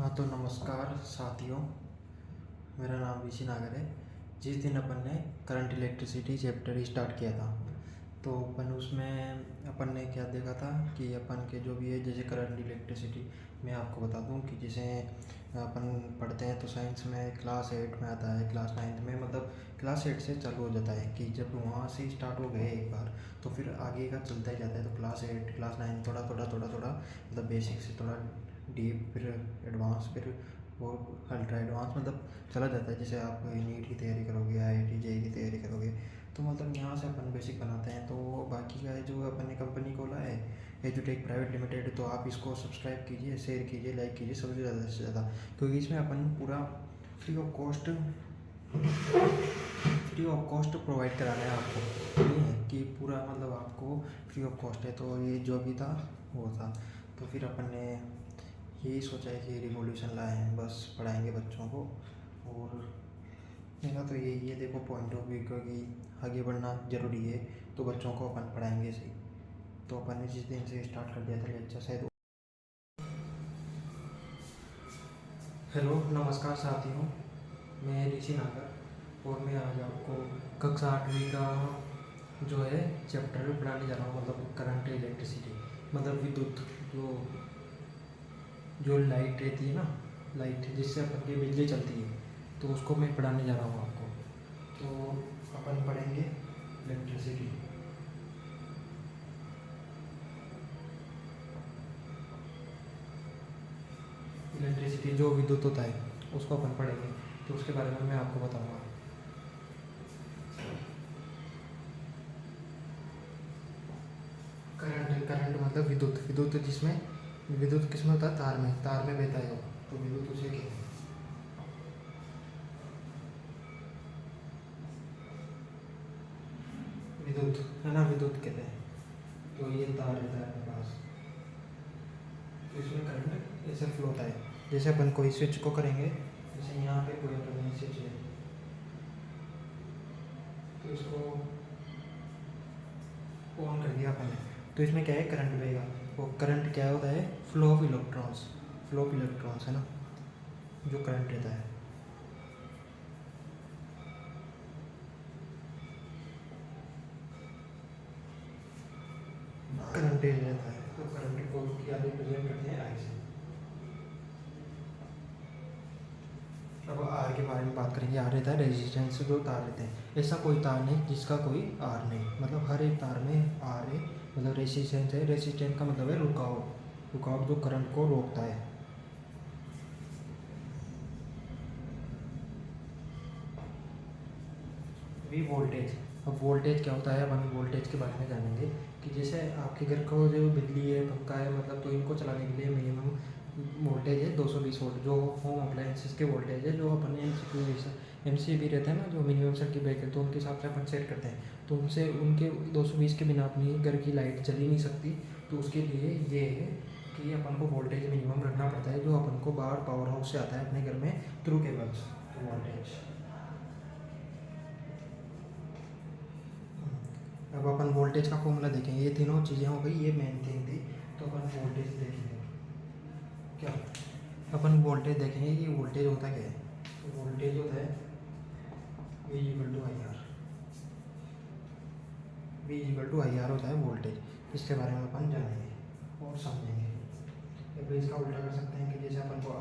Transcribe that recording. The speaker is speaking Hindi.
हाँ तो नमस्कार साथियों, मेरा नाम ऋषि नागर है। जिस दिन अपन ने करंट इलेक्ट्रिसिटी चैप्टर स्टार्ट किया था तो अपन उसमें अपन ने क्या देखा था कि अपन के जो भी है जैसे करंट इलेक्ट्रिसिटी मैं आपको बता दूं कि जैसे अपन पढ़ते हैं तो साइंस में क्लास 8 में आता है, क्लास 9 में, मतलब क्लास 8 से चालू हो जाता है कि जब वहाँ से स्टार्ट हो गए एक बार तो फिर आगे का चलता ही जाता है। तो क्लास 8 क्लास 9 थोड़ा थोड़ा थोड़ा थोड़ा मतलब बेसिक से थोड़ा डीप, फिर एडवांस, फिर वो अल्ट्रा एडवांस मतलब चला जाता है। जैसे आप नीट की तैयारी करोगे, IIT JEE की तैयारी करोगे तो मतलब यहाँ से अपन बेसिक बनाते हैं। तो बाकी का है जो अपन ने कंपनी खोला है एजुटेक प्राइवेट लिमिटेड, तो आप इसको सब्सक्राइब कीजिए, शेयर कीजिए, लाइक कीजिए सबसे ज़्यादा से ज़्यादा, क्योंकि इसमें अपन पूरा फ्री ऑफ कॉस्ट प्रोवाइड कराना है आपको। नहीं है कि पूरा मतलब आपको फ्री ऑफ कॉस्ट है। तो ये जो भी था वो था, तो फिर अपन ने यही सोचा है कि रिवॉल्यूशन लाए हैं, बस पढ़ाएंगे बच्चों को। और मेरा तो यही है, देखो पॉइंट ऑफ व्यू, क्योंकि आगे बढ़ना ज़रूरी है तो बच्चों को अपन पढ़ाएंगे सही। तो अपन ने जिस दिन से स्टार्ट कर दिया था लेक्चर शायद। हेलो नमस्कार साथियों, मैं ऋषि नागर और मैं आज आपको कक्षा 8वीं का जो है चैप्टर पढ़ाने जा रहा हूँ, मतलब करंट इलेक्ट्रिसिटी, मतलब विद्युत, जो जो लाइट रहती है ना, लाइट जिससे अपन की बिजली चलती है, तो उसको मैं पढ़ाने जा रहा हूँ आपको। तो अपन पढ़ेंगे इलेक्ट्रिसिटी। इलेक्ट्रिसिटी जो विद्युत होता है उसको अपन पढ़ेंगे, तो उसके बारे में मैं आपको बताऊंगा। करंट मतलब विद्युत, विद्युत जिसमें विद्युत किसमें होता है, तार में बहता है वो, तो विद्युत उसे कहते हैं। विद्युत है ना, विद्युत कहते हैं। तो ये तार रहता है अपने पास, तो इसमें करंट ऐसे फ्लो होता है। जैसे अपन कोई स्विच को करेंगे, जैसे यहाँ पे कोई अपन स्विच है तो इसको ऑन कर दिया अपन ने, तो इसमें क्या है, करंट बहेगा। वो करंट क्या होता है, flow of electrons, flow of electrons है ना, जो करंट रहता है। करंट रहता है, तो करंट को क्या रिप्रेजेंट करते हैं, आई से। अब आर के बारे में बात करेंगे। आर रहता है रेजिस्टेंस, जो तार रहते हैं, ऐसा कोई तार नहीं जिसका कोई आर नहीं, मतलब हर एक तार में आर है, मतलब रेजिस्टेंस है। रेजिस्टेंस का मतलब है रुकावट, रुकावट जो करंट को रोकता है। वी वोल्टेज, अब वोल्टेज क्या होता है, अब हम वोल्टेज के बारे में जानेंगे कि जैसे आपके घर को जो बिजली है, पंखा है, मतलब तो इनको चलाने के लिए मिनिमम वोल्टेज है 220 वोल्ट, जो होम अप्लायंसेस के वोल्टेज है, जो अपन MCB रहते हैं ना, जो मिनिमम सर्किट ब्रेकर, तो उनके हिसाब से अपन सेट करते हैं। तो उनसे उनके 220 के बिना अपनी घर की लाइट चल ही नहीं सकती। तो उसके लिए ये है कि अपन को वोल्टेज मिनिमम रखना पड़ता है, जो अपन को बाहर पावर हाउस से आता है अपने घर में थ्रू केबल्स, तो वोल्टेज। अब अपन वोल्टेज का फॉर्मूला देखेंगे। ये तीनों चीज़ें हो गई, ये मेन थिंग थी। तो अपन वोल्टेज देखेंगे क्या, अपन वोल्टेज देखेंगे कि वोल्टेज होता क्या है। तो वोल्टेज होता है V equal to I R, V equal to I R होता है वोल्टेज। इसके बारे में अपन जानेंगे और समझेंगे। या फिर इसका उल्टा कर सकते हैं कि जैसे अपन को